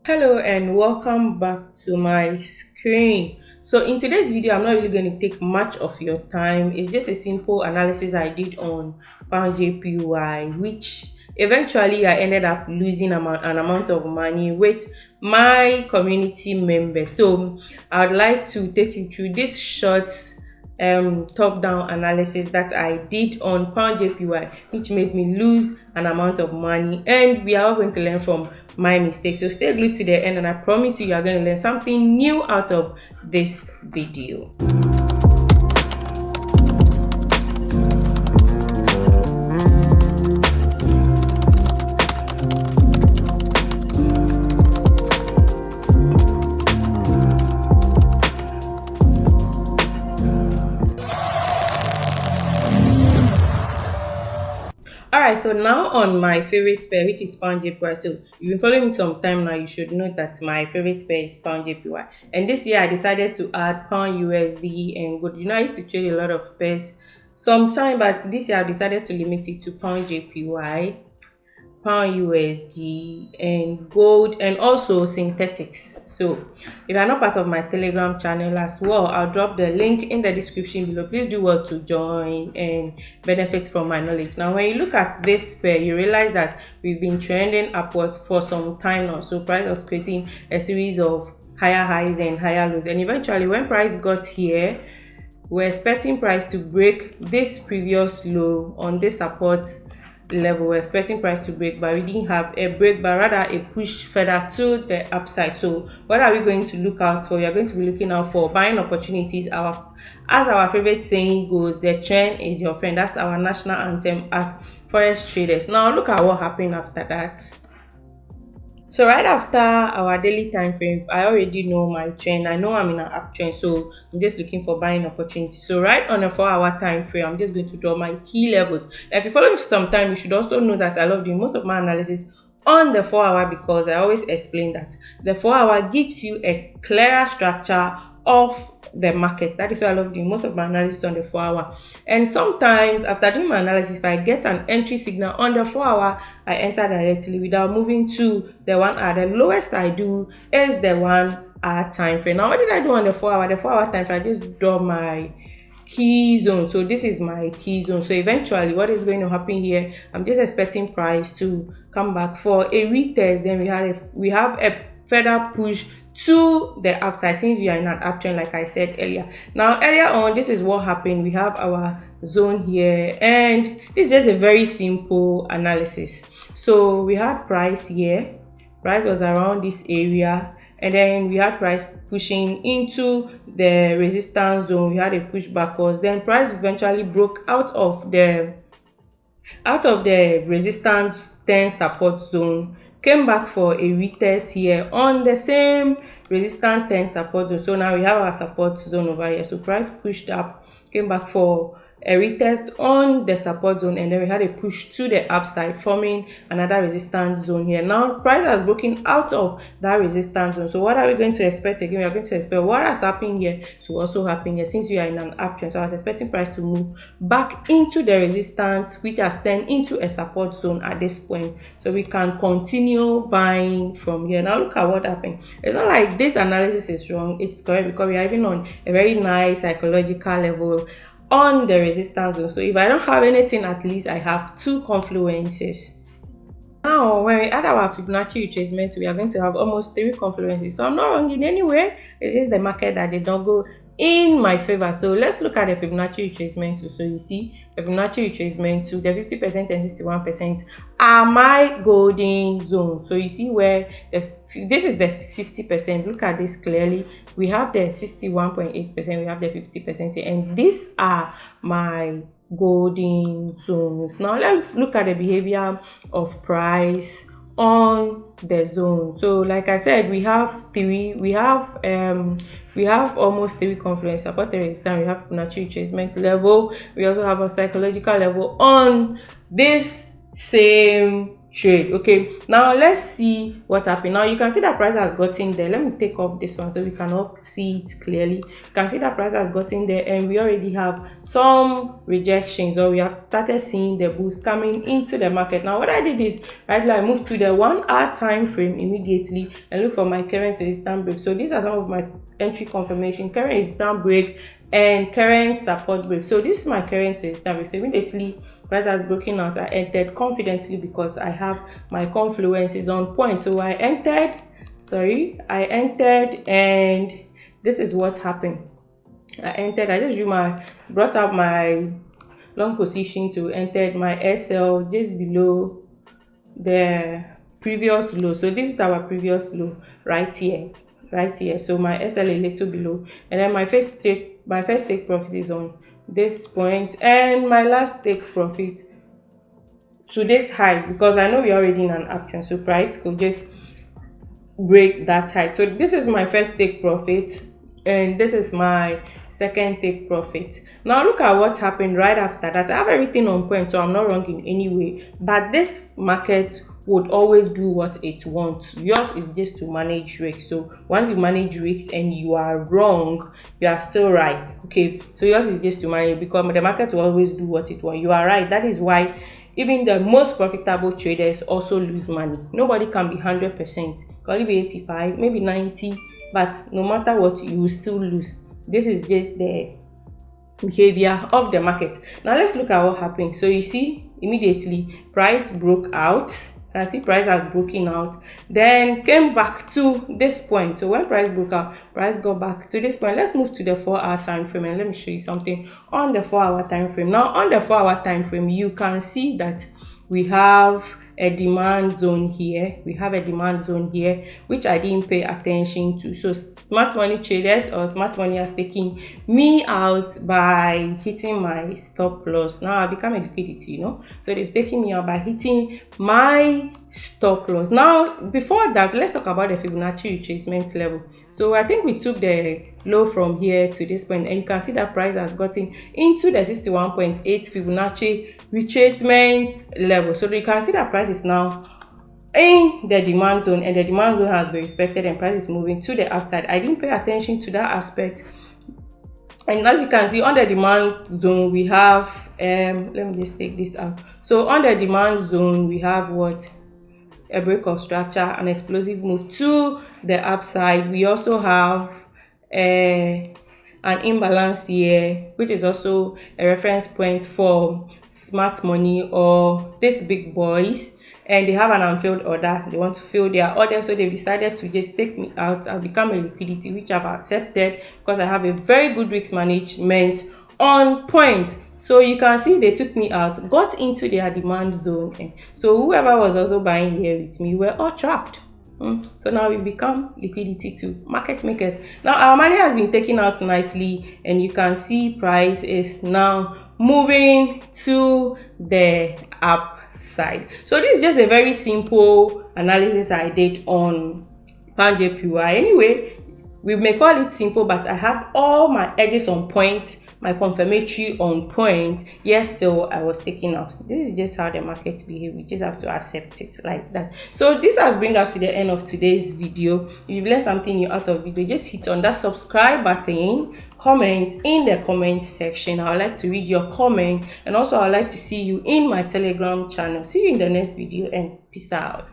Hello and welcome back to my screen. So in today's video, I'm not really going to take much of your time. It's just a simple analysis I did on pound JPY, which eventually I ended up losing an amount of money with my community members. So I would like to take you through this short top-down analysis that I did on pound JPY, which made me lose an amount of money, and we are all going to learn from my mistakes. So stay glued to the end, and I promise you are going to learn something new out of this video. Alright, so now on my favorite pair, which is pound JPY. So you've been following me some time now, you should know that my favorite pair is pound JPY. And this year I decided to add pound USD and gold. I used to trade a lot of pairs sometime, but this year I've decided to limit it to pound JPY, pound USD, and gold, and also synthetics. So if you're not part of my Telegram channel as well, I'll drop the link in the description below. Please do well to join and benefit from my knowledge. Now when you look at this pair, you realize that we've been trending upwards for some time now. So price was creating a series of higher highs and higher lows, and eventually when price got here, we're expecting price to break this previous low on this support level. We're expecting price to break, but we didn't have a break, but rather a push further to the upside. So what are we going to look out for? We are going to be looking out for buying opportunities. As our favorite saying goes, the trend is your friend. That's our national anthem as forex traders. Now look at what happened after that. So right after our daily time frame, I already know my trend. I know I'm in an uptrend, so I'm just looking for buying opportunities. So right on a 4-hour time frame, I'm just going to draw my key levels. Now, if you follow me for some time, you should also know that I love doing most of my analysis on the 4-hour, because I always explain that the 4-hour gives you a clearer structure of the market. That is why I love doing most of my analysis on the 4-hour. And sometimes after doing my analysis, if I get an entry signal on the 4-hour, I enter directly without moving to the 1 hour. The lowest I do is the 1 hour time frame. Now what did I do on the 4-hour? The 4-hour time frame, I just draw my key zone. So this is my key zone. So eventually what is going to happen here, I'm just expecting price to come back for a retest. Then we have a further push to the upside, since we are in an uptrend like I said earlier. Now earlier on, this is what happened. We have our zone here, and this is just a very simple analysis. So we had price here, price was around this area, and then we had price pushing into the resistance zone. We had a push backwards, then price eventually broke out of the resistance then support zone, came back for a retest here on the same resistance 10 support zone. So now we have our support zone over here. So price pushed up, came back for a retest on the support zone, and then we had a push to the upside, forming another resistance zone here. Now price has broken out of that resistance zone. So what are we going to expect again? We are going to expect what has happened here to also happen here, since we are in an uptrend. So I was expecting price to move back into the resistance, which has turned into a support zone at this point, so we can continue buying from here. Now look at what happened. It's not like this analysis is wrong, it's correct, because we are even on a very nice psychological level on the resistance zone. So if I don't have anything, at least I have two confluences. Now when we add our Fibonacci retracement, we are going to have almost 3 confluences. So I'm not wrong in any way. It is the market that did not go in my favor. So let's look at the Fibonacci retracement. So you see the Fibonacci retracement to the 50% and 61% are my golden zone. So you see where this is the 60%. Look at this clearly. We have the 61.8%, we have the 50%, and these are my golden zones. Now let's look at the behavior of price on the zone. So like I said, we have almost 3 confluence: support and resistance. We have Fibonacci retracement level. We also have a psychological level on this same trade. Okay, now let's see what happened. Now you can see that price has gotten there. Let me take off this one so we can all see it clearly. You can see that price has gotten there, and we already have some rejections, or we have started seeing the boost coming into the market. Now what I did is right now I moved to the 1 hour time frame immediately and look for my current resistance break. So these are some of my entry confirmation, current resistance break and current support break. So this is my current resistance break. So immediately price has broken out, I entered confidently because I have my confluences on point. So I entered, and this is what happened. I entered, I just brought up my long position to enter my SL just below the previous low. So this is our previous low right here. So my SL a little below, and then my first take profit is on this point, and my last take profit to this high, because I know we're already in an uptrend, so price could just break that high. So this is my first take profit, and this is my second take profit. Now look at what happened right after that. I have everything on point, so I'm not wrong in any way, but this market would always do what it wants. Yours is just to manage risks. So once you manage risks and you are wrong, you are still right. Okay, so yours is just to manage, because the market will always do what it wants. You are right. That is why even the most profitable traders also lose money. Nobody can be 100%. Can be 85, maybe 90, but no matter what, you will still lose. This is just the behavior of the market. Now let's look at what happened. So you see, immediately price broke out. You can see price has broken out, then came back to this point. So when price broke out, price got back to this point. Let's move to the 4 hour time frame, and let me show you something on the 4 hour time frame. Now on the 4 hour time frame, you can see that we have a demand zone here. Which I didn't pay attention to. So smart money traders or smart money has taken me out by hitting my stop loss. Now I become a liquidity, so they've taken me out by hitting my stop loss. Now before that, let's talk about the Fibonacci retracement level. So I think we took the low from here to this point, and you can see that price has gotten into the 61.8 Fibonacci retracement level. So you can see that price is now in the demand zone, and the demand zone has been respected, and price is moving to the upside. I didn't pay attention to that aspect, and as you can see on the demand zone we have let me just take this out. So on the demand zone we have what? A break of structure, an explosive move to the upside. We also have an imbalance here, which is also a reference point for smart money or these big boys, and they have an unfilled order. They want to fill their order, so they've decided to just take me out. I'll become a liquidity, which I've accepted because I have a very good risk management on point. So you can see they took me out, got into their demand zone. So whoever was also buying here with me, we're all trapped. So now we become liquidity to market makers. Now our money has been taken out nicely, and you can see price is now moving to the upside. So this is just a very simple analysis I did on PanJPY. Anyway, we may call it simple, but I have all my edges on point, my confirmatory on point. Yes, still I was taken out. This is just how the market behave. We just have to accept it like that. So this has bring us to the end of today's video. If you learned something new out of video, just hit on that subscribe button, comment in the comment section. I would like to read your comment, and also I would like to see you in my Telegram channel. See you in the next video, and peace out.